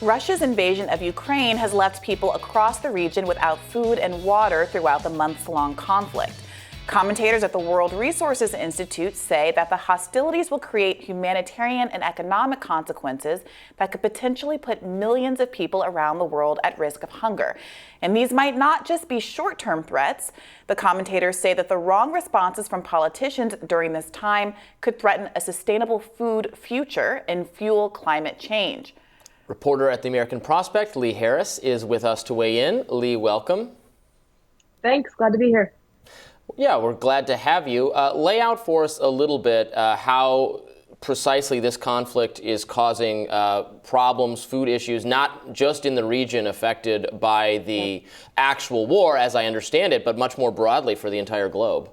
Russia's invasion of Ukraine has left people across the region without food and water throughout the months-long conflict. Commentators at the World Resources Institute say that the hostilities will create humanitarian and economic consequences that could potentially put millions of people around the world at risk of hunger. And these might not just be short-term threats. The commentators say that the wrong responses from politicians during this time could threaten a sustainable food future and fuel climate change. Reporter at the American Prospect, Lee Harris, is with us to weigh in. Lee, welcome. Thanks. Glad to be here. Yeah, we're glad to have you. Lay out for us a little bit how precisely this conflict is causing problems, food issues, not just in the region affected by the actual war, as I understand it, but much more broadly for the entire globe.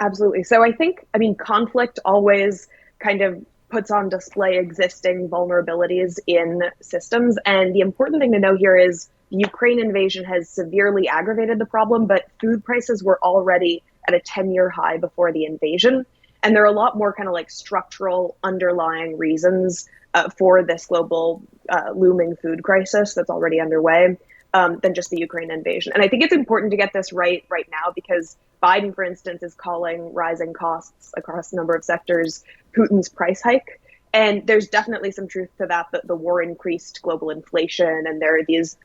Absolutely. So I mean, conflict always kind of puts on display existing vulnerabilities in systems. And the important thing to know here is the Ukraine invasion has severely aggravated the problem, but food prices were already at a 10-year high before the invasion. And there are a lot more kind of like structural underlying reasons for this global looming food crisis that's already underway than just the Ukraine invasion. And I think it's important to get this right now because Biden, for instance, is calling rising costs across a number of sectors Putin's price hike. And there's definitely some truth to that the war increased global inflation and there are these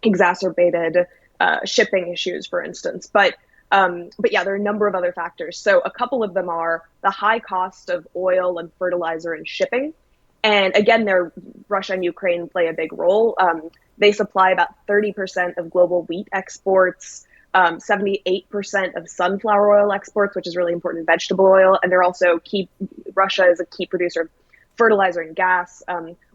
exacerbated shipping issues, for instance. But yeah, there are a number of other factors. So a couple of them are the high cost of oil and fertilizer and shipping. And again, Russia and Ukraine play a big role. They supply about 30% of global wheat exports, 78% of sunflower oil exports, which is really important vegetable oil. And they're also Russia is a key producer of fertilizer and gas,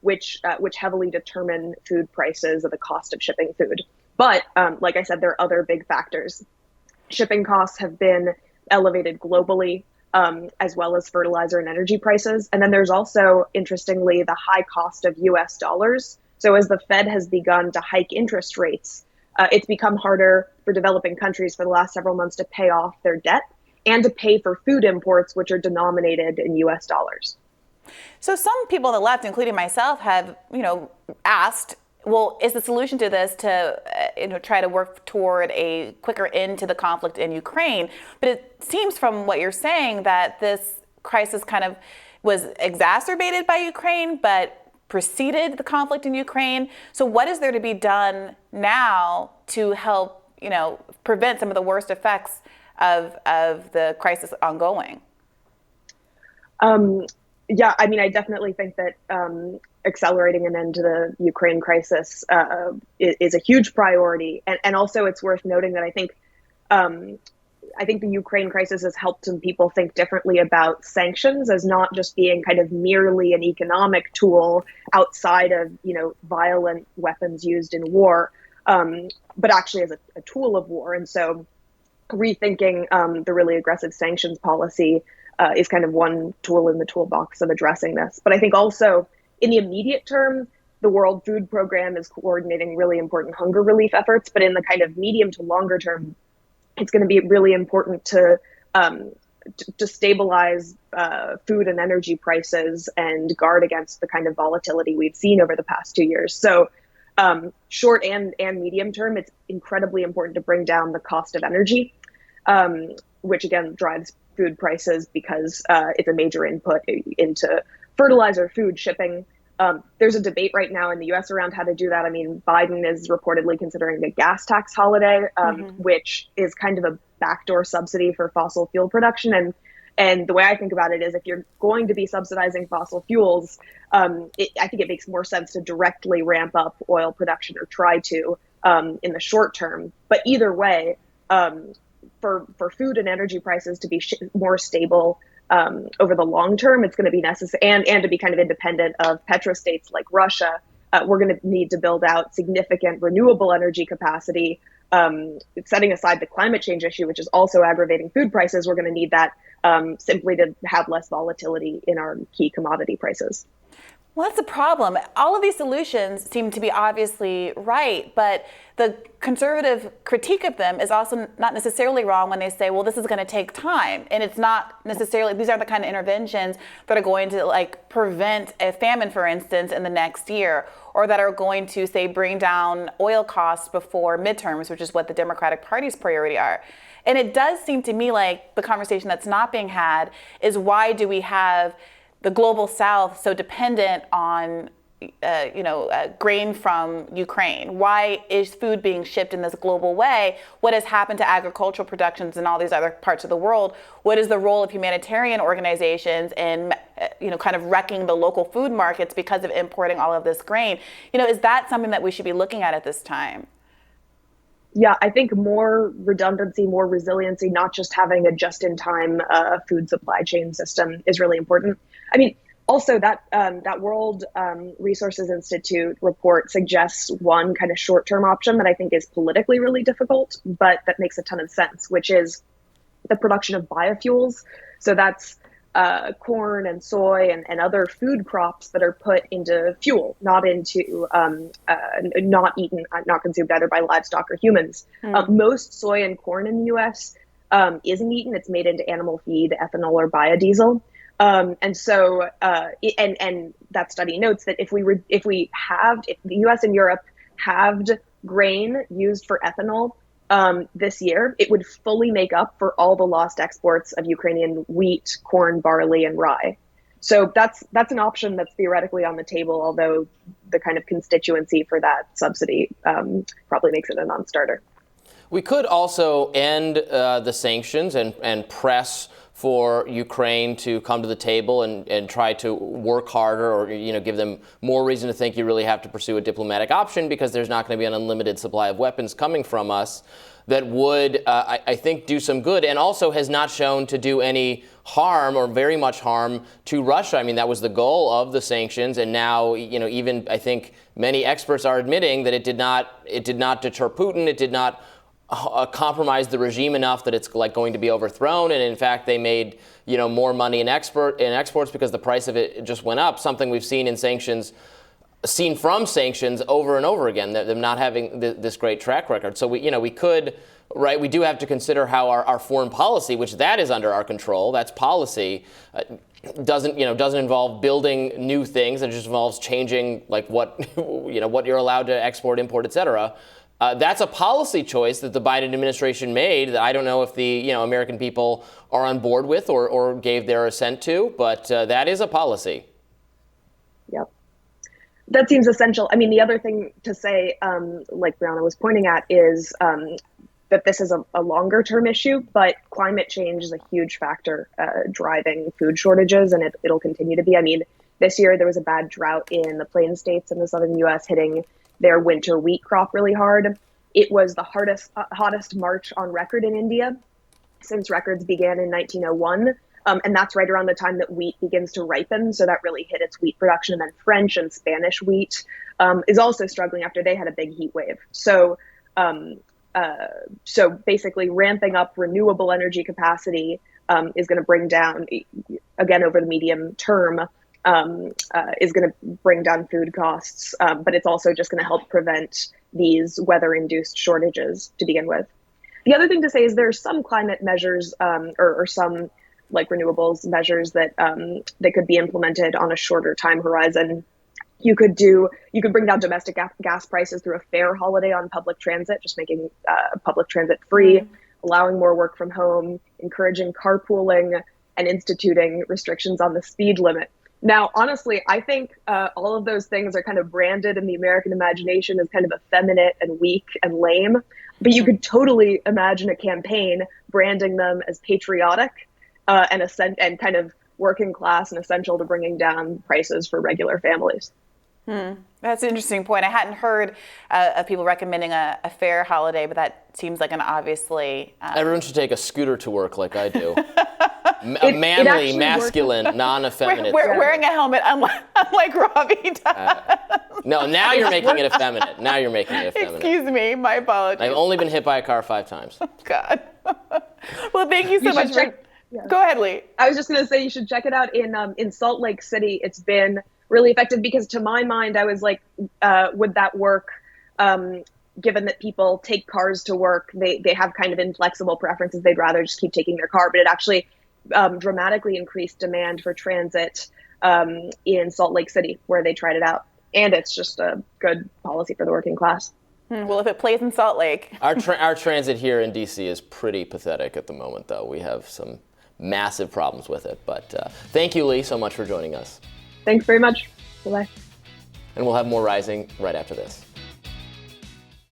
which heavily determine food prices or the cost of shipping food. But like I said, there are other big factors. Shipping costs have been elevated globally, as well as fertilizer and energy prices. And then there's also, interestingly, the high cost of US dollars. So as the Fed has begun to hike interest rates, it's become harder for developing countries for the last several months to pay off their debt and to pay for food imports, which are denominated in US dollars. So some people on the left, including myself, have, asked, well, is the solution to this to, try to work toward a quicker end to the conflict in Ukraine? But it seems from what you're saying that this crisis kind of was exacerbated by Ukraine, but preceded the conflict in Ukraine. So what is there to be done now to help, prevent some of the worst effects of the crisis ongoing? Yeah, I mean, I definitely think that accelerating an end to the Ukraine crisis is a huge priority. And also it's worth noting that I think the Ukraine crisis has helped some people think differently about sanctions as not just being kind of merely an economic tool outside of, violent weapons used in war, but actually as a tool of war. And so rethinking the really aggressive sanctions policy is kind of one tool in the toolbox of addressing this. But I think also in the immediate term, the World Food Program is coordinating really important hunger relief efforts. But in the kind of medium to longer term, it's going to be really important to stabilize food and energy prices and guard against the kind of volatility we've seen over the past 2 years. So short and medium term, it's incredibly important to bring down the cost of energy, which again drives food prices because it's a major input into fertilizer, food, shipping. There's a debate right now in the US around how to do that. I mean, Biden is reportedly considering a gas tax holiday, which is kind of a backdoor subsidy for fossil fuel production. And the way I think about it is if you're going to be subsidizing fossil fuels, I think it makes more sense to directly ramp up oil production or try to in the short term. But either way, for food and energy prices to be more stable over the long term, it's going to be necessary and to be kind of independent of petrostates like Russia. We're going to need to build out significant renewable energy capacity. Setting aside the climate change issue, which is also aggravating food prices, we're going to need that simply to have less volatility in our key commodity prices. Well, that's the problem. All of these solutions seem to be obviously right, but the conservative critique of them is also not necessarily wrong when they say, well, this is going to take time. And it's not necessarily, these aren't the kind of interventions that are going to like prevent a famine, for instance, in the next year, or that are going to, say, bring down oil costs before midterms, which is what the Democratic Party's priority are. And it does seem to me like the conversation that's not being had is, why do we have the global South so dependent on grain from Ukraine? Why is food being shipped in this global way? What has happened to agricultural productions in all these other parts of the world? What is the role of humanitarian organizations in kind of wrecking the local food markets because of importing all of this grain? Is that something that we should be looking at this time? Yeah, I think more redundancy, more resiliency, not just having a just-in-time food supply chain system is really important. I mean, also that World Resources Institute report suggests one kind of short-term option that I think is politically really difficult, but that makes a ton of sense, which is the production of biofuels. So that's corn and soy and other food crops that are put into fuel, not into not consumed either by livestock or humans. Most soy and corn in the U.S. Isn't eaten; it's made into animal feed, ethanol, or biodiesel. And that study notes that if the U.S. and Europe halved grain used for ethanol this year, it would fully make up for all the lost exports of Ukrainian wheat, corn, barley, and rye. So that's an option that's theoretically on the table, although the kind of constituency for that subsidy probably makes it a non-starter. We could also end the sanctions and press for Ukraine to come to the table and try to work harder, or give them more reason to think you really have to pursue a diplomatic option, because there's not going to be an unlimited supply of weapons coming from us, that would, I think, do some good, and also has not shown to do any harm or very much harm to Russia. I mean, that was the goal of the sanctions, and now, even I think many experts are admitting that it did not deter Putin. It did not compromise the regime enough that it's like going to be overthrown, and in fact they made more money in exports because the price of it just went up. Something we've seen from sanctions over and over again, them not having this great track record. So we do have to consider how our foreign policy, which that is under our control, that's policy, doesn't involve building new things. It just involves changing like what you're allowed to export, import, et cetera. That's a policy choice that the Biden administration made that I don't know if the American people are on board with or gave their assent to, but that is a policy. Yep. That seems essential. I mean, the other thing to say, like Brianna was pointing at, is that this is a longer term issue, but climate change is a huge factor driving food shortages, and it'll continue to be. I mean, this year there was a bad drought in the Plain States in the southern U.S. hitting their winter wheat crop really hard. It was the hottest March on record in India since records began in 1901. And that's right around the time that wheat begins to ripen. So that really hit its wheat production. And then French and Spanish wheat is also struggling after they had a big heat wave. So basically ramping up renewable energy capacity is going to bring down, again, over the medium term, is going to bring down food costs, but it's also just going to help prevent these weather-induced shortages to begin with. The other thing to say is there are some climate measures or some like renewables measures that could be implemented on a shorter time horizon. You could bring down domestic gas prices through a fare holiday on public transit, just making public transit free, allowing more work from home, encouraging carpooling, and instituting restrictions on the speed limit. Now, honestly, I think all of those things are kind of branded in the American imagination as kind of effeminate and weak and lame, but you could totally imagine a campaign branding them as patriotic and kind of working class and essential to bringing down prices for regular families. That's an interesting point. I hadn't heard of people recommending a fare holiday, but that seems like an obviously... Everyone should take a scooter to work like I do. A manly, masculine, non-effeminate. Wearing a helmet, unlike Robbie does. No, now you're making it effeminate. Excuse me, my apologies. I've only been hit by a car 5 times. God. Well, thank you so much. Go ahead, Lee. I was just going to say you should check it out in Salt Lake City. It's been really effective, because to my mind, I was like, would that work? Given that people take cars to work, they have kind of inflexible preferences. They'd rather just keep taking their car, but it actually dramatically increased demand for transit in Salt Lake City, where they tried it out. And it's just a good policy for the working class. Well, if it plays in Salt Lake. Our transit here in D.C. is pretty pathetic at the moment, though. We have some massive problems with it. But thank you, Lee, so much for joining us. Thanks very much. Bye-bye. And we'll have more Rising right after this.